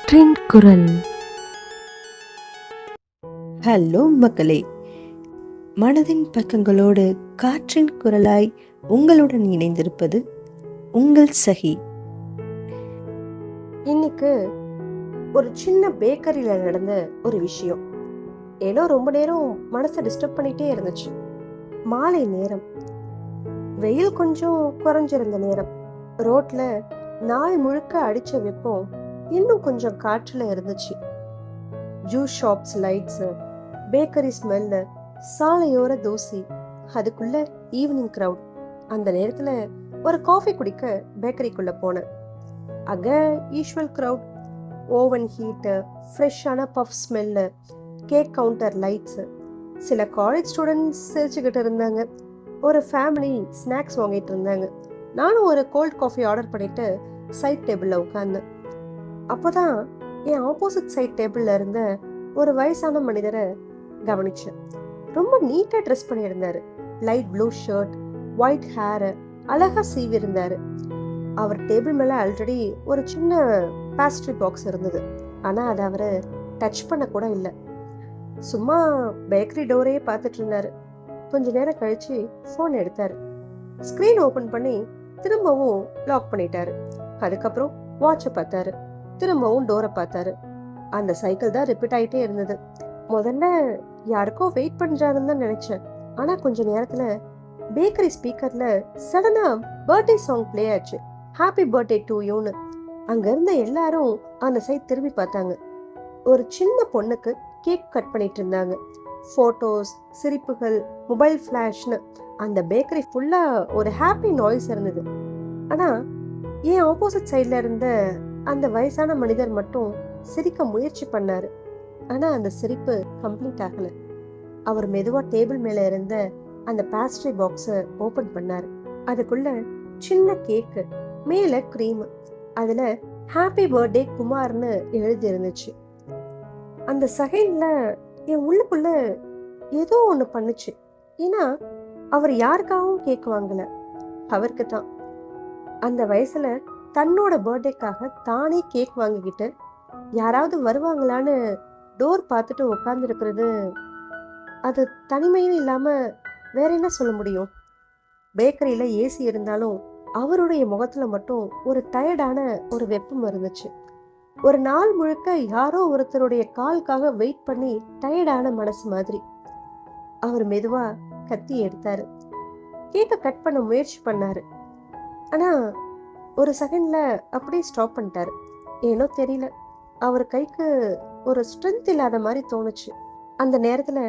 காற்றின் குரல். ஹலோ மக்களே, மனதின் பக்கங்களோடு காற்றின் குரலாய் உங்களுடன் இணைந்திருப்பது உங்கள் சகி. இன்னைக்கு ஒரு சின்ன பேக்கரியில நடந்த ஒரு விஷயம் ஏதோ ரொம்ப நேரம் மனசை டிஸ்டர்ப் பண்ணிட்டே இருந்துச்சு. மாலை நேரம், வெயில் கொஞ்சம் குறைஞ்சிருந்த நேரம், ரோட்ல நாள் முழுக்க அடிச்ச வெப்பம் இன்னும் கொஞ்சம் காற்றுல இருந்துச்சு. Juice shops lights, bakery smell, சாலையோர தோசை, அதுக்குள்ள ஈவினிங் கிரவுட். அந்த நேரத்துல ஒரு காஃபி குடிக்க பேக்கரிக்குள்ள போனேன். அங்க யூஷுவல் கிரவுட், ஓவன் ஹீட்டு, ஃப்ரெஷ்ஷான puff smell, cake counter lights, சில காலேஜ் ஸ்டூடெண்ட்ஸ் சிரிச்சுக்கிட்டு இருந்தாங்க. ஒரு ஃபேமிலி ஸ்நாக்ஸ் வாங்கிட்டு இருந்தாங்க. நானும் ஒரு கோல்ட் காஃபி ஆர்டர் பண்ணிட்டு சைட் டேபிளில் உட்கார்ந்தேன். அப்போதான் என் ஆப்போசிட் சைட் டேபிளில் இருந்த ஒரு வயசான மனிதரை கவனிச்சேன். ரொம்ப நீட்டாக ட்ரெஸ் பண்ணியிருந்தாரு. Light blue shirt, white hair, அழகா சீவி இருந்தாரு. அவர் டேபிள் மேலே ஆல்ரெடி ஒரு சின்ன பேஸ்ட்ரி பாக்ஸ் இருந்தது. ஆனால் அதை அவர் டச் பண்ண கூட இல்லை. சும்மா பேக்கரி டோரையே பார்த்துட்டு இருந்தாரு. கொஞ்ச நேரம் கழிச்சு ஃபோன் எடுத்தாரு. ஸ்க்ரீன் ஓப்பன் பண்ணி திரும்பவும் லாக் பண்ணிட்டாரு. அதுக்கப்புறம் வாட்சை பார்த்தாரு. திரும்பவும் டோரை பார்த்தாரு. அந்த சைக்கிள் தான் ரிப்பீட் ஆகிட்டே இருந்தது. முதல்ல யாருக்கோ வெயிட் பண்றாருன்னு தான் நினைச்சேன். ஆனா கொஞ்ச நேரத்துல பேக்கரி ஸ்பீக்கர்ல சடனா பர்த்டே சாங் பிளே ஆச்சு. ஹாப்பி பர்த்டே டு யூன்னு. அங்க இருந்த எல்லாரும் அந்த சைட் திரும்பி பார்த்தாங்க. ஒரு சின்ன பொண்ணுக்கு கேக் கட் பண்ணிட்டு இருந்தாங்க. போட்டோஸ், சிரிப்புகள், மொபைல் ஃபிளாஷ்னு அந்த பேக்கரி ஃபுல்லா ஒரு ஹாப்பி நாய்ஸ் இருந்தது. ஆனா என் ஆப்போசிட் சைட்ல இருந்த அந்த வயசான மனிதர் மட்டும் சிரிக்க முயற்சி பண்ணாரு. ஆனா அந்த சிரிப்பு கம்ப்ளீட் ஆகல. அவர் மெதுவா டேபிள் மேல இருந்த அந்த பேஸ்ட்ரி பாக்ஸ ஓபன் பண்ணாரு. அதுக்குள்ள சின்ன கேக்கு, மேல கிரீம், அதுல ஹாப்பி பர்த்டே குமார்னு எழுதி இருந்துச்சு. அந்த செகண்ட்ல என் உள்ளுக்குள்ள ஏதோ ஒண்ணு பண்ணுச்சு. ஏன்னா அவர் யாருக்காகவும் கேக் வாங்கல, அவருக்கு தான். அந்த வயசுல தன்னோட பர்த்டேக்காக தானே கேக் வாங்கிக்கிட்டு யாராவது வருவாங்களான்னு டோர் பார்த்துட்டு உட்கார்ந்து இருக்கிறது, அது தனிமையும் இல்லாம வேற என்ன சொல்ல முடியும்? பேக்கரியில ஏசி இருந்தாலும் அவருடைய முகத்துல மட்டும் ஒரு டயர்டான ஒரு வெப்பம் இருந்துச்சு. ஒரு நாள் முழுக்க யாரோ ஒருத்தருடைய காலுக்காக வெயிட் பண்ணி டயர்டான மனசு மாதிரி. அவர் மெதுவா கத்தி எடுத்தாரு. கேக்க கட் பண்ண முயற்சி பண்ணாரு. ஆனா ஒரு செகண்ட்ல அப்படியே ஸ்டாப் பண்ணிட்டாரு. ஏனோ தெரியல, அவர் கைக்கு ஒரு ஸ்ட்ரென்த் இல்லாத மாதிரி தோணுச்சு. அந்த நேரத்துல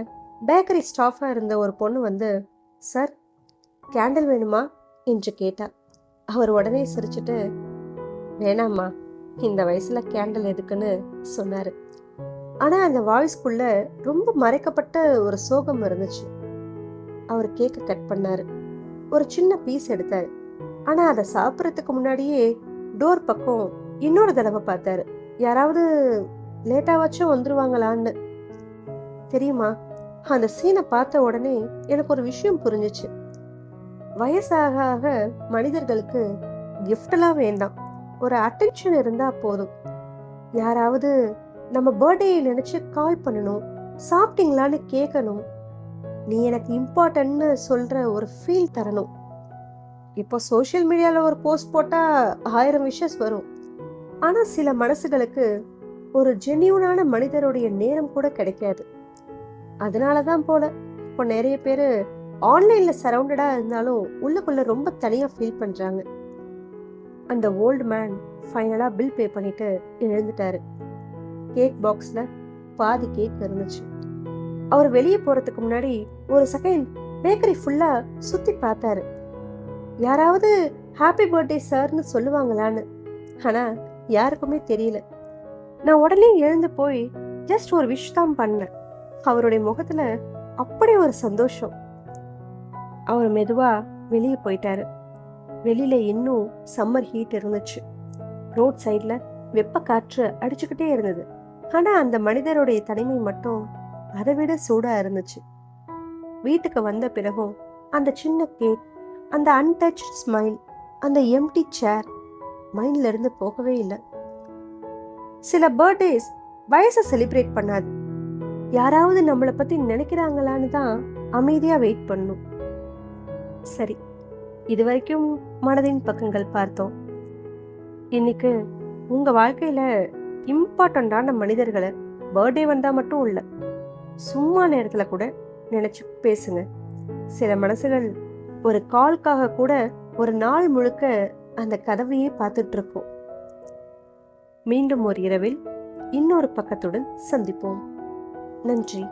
பேக்கரி ஸ்டாஃபா இருந்த ஒரு பொண்ணு வந்து, சார் கேண்டில் வேணுமா என்று கேட்டா. அவர் உடனே சிரிச்சுட்டு, வேணாம்மா, இந்த வயசுல கேண்டில் எதுக்குன்னு சொன்னாரு. ஆனா அந்த வாய்ஸ்க்குள்ள ரொம்ப மறைக்கப்பட்ட ஒரு சோகம் இருந்துச்சு. அவர் கேக்க கட் பண்ணாரு. ஒரு சின்ன பீஸ் எடுத்தாரு. ஆனா அதை சாப்பிட்றதுக்கு முன்னாடியே டோர் பக்கம் இன்னொரு தடவை பார்த்தாரு. யாராவது லேட்டாவாச்சும் வந்துருவாங்களான்னு. தெரியுமா, அந்த சீனை பார்த்த உடனே எனக்கு ஒரு விஷயம் புரிஞ்சிச்சு. வயசாக ஆக மனிதர்களுக்கு கிஃப்ட்லாம் வேண்டாம், ஒரு அட்டென்ஷன் இருந்தா போதும். யாராவது நம்ம பர்த்டே நினைச்சு கால் பண்ணணும், சாப்பிட்டீங்களான்னு கேட்கணும், நீ எனக்கு இம்பார்ட்டன்ட்னு சொல்ற ஒரு ஃபீல் தரணும். இப்போ சோஷியல் மீடியால ஒரு போஸ்ட் போட்டா 1000 விஷஸ் வரும். ஆனா சில மனசுகளுக்கு ஒரு ஜென்யூனான மனிதருடைய நேரம் கூட கிடைக்காது. அதனாலதான் போல இப்போ நிறைய பேரு ஆன்லைன்ல சரவுண்டடா இருந்தாலும் உள்ளுக்குள்ள ரொம்ப தனியா ஃபீல் பண்றாங்க. அந்த ஓல்டு மேன் ஃபைனலா பில் பே பண்ணிட்டு எழுந்துட்டாரு. கேக் பாக்ஸ்ல பாதி கேக் இருந்துச்சு. அவர் வெளியே போறதுக்கு முன்னாடி ஒரு செகண்ட் பேக்கரி ஃபுல்லா சுத்தி பார்த்தாரு. யாராவது ஹாப்பி பர்த்டே சார்னு சொல்லுவாங்களான்னு. ஆனா யாருக்குமே தெரியல. நான் உடனே எழுந்து போய் ஜஸ்ட் ஒரு விஷ் தான் பண்ணேன். அவருடைய முகத்துல அப்படி ஒரு சந்தோஷம். அவர் மெதுவா வெளியே போயிட்டாரு. வெளியில இன்னும் சம்மர் ஹீட் இருந்துச்சு. ரோட் சைட்ல வெப்ப காற்று அடிச்சுக்கிட்டே இருந்தது. ஆனா அந்த மனிதருடைய தனிமை மட்டும் அதை விட சூடா இருந்துச்சு. வீட்டுக்கு வந்த பிறகும் அந்த சின்ன கேக், அந்த அன்டச் ஸ்மைல், அந்த எம்டி சேர் மைண்ட்ல இருந்து போகவே இல்லை. சில பர்த்டேஸ் வயசை செலிப்ரேட் பண்ணாது. யாராவது நம்மளை பத்தி நினைக்கிறாங்களான்னு தான் அமைதியா வெயிட் பண்ணும். சரி, இது வரைக்கும் மனதின் பக்கங்கள் பார்த்தோம். இன்னைக்கு உங்க வாழ்க்கையில இம்பார்ட்டண்டான மனிதர்களை பர்த்டே வந்தா மட்டும் இல்ல, சும்மா நேரத்துல கூட நினைச்சு பேசுங்க. சில மனசுகள் ஒரு கால்காக கூட ஒரு நாள் முழுக்க அந்த கதவையே பார்த்துட்டு இருக்கும். மீண்டும் ஒரு இரவில் இன்னொரு பக்கத்துடன் சந்திப்போம். நன்றி.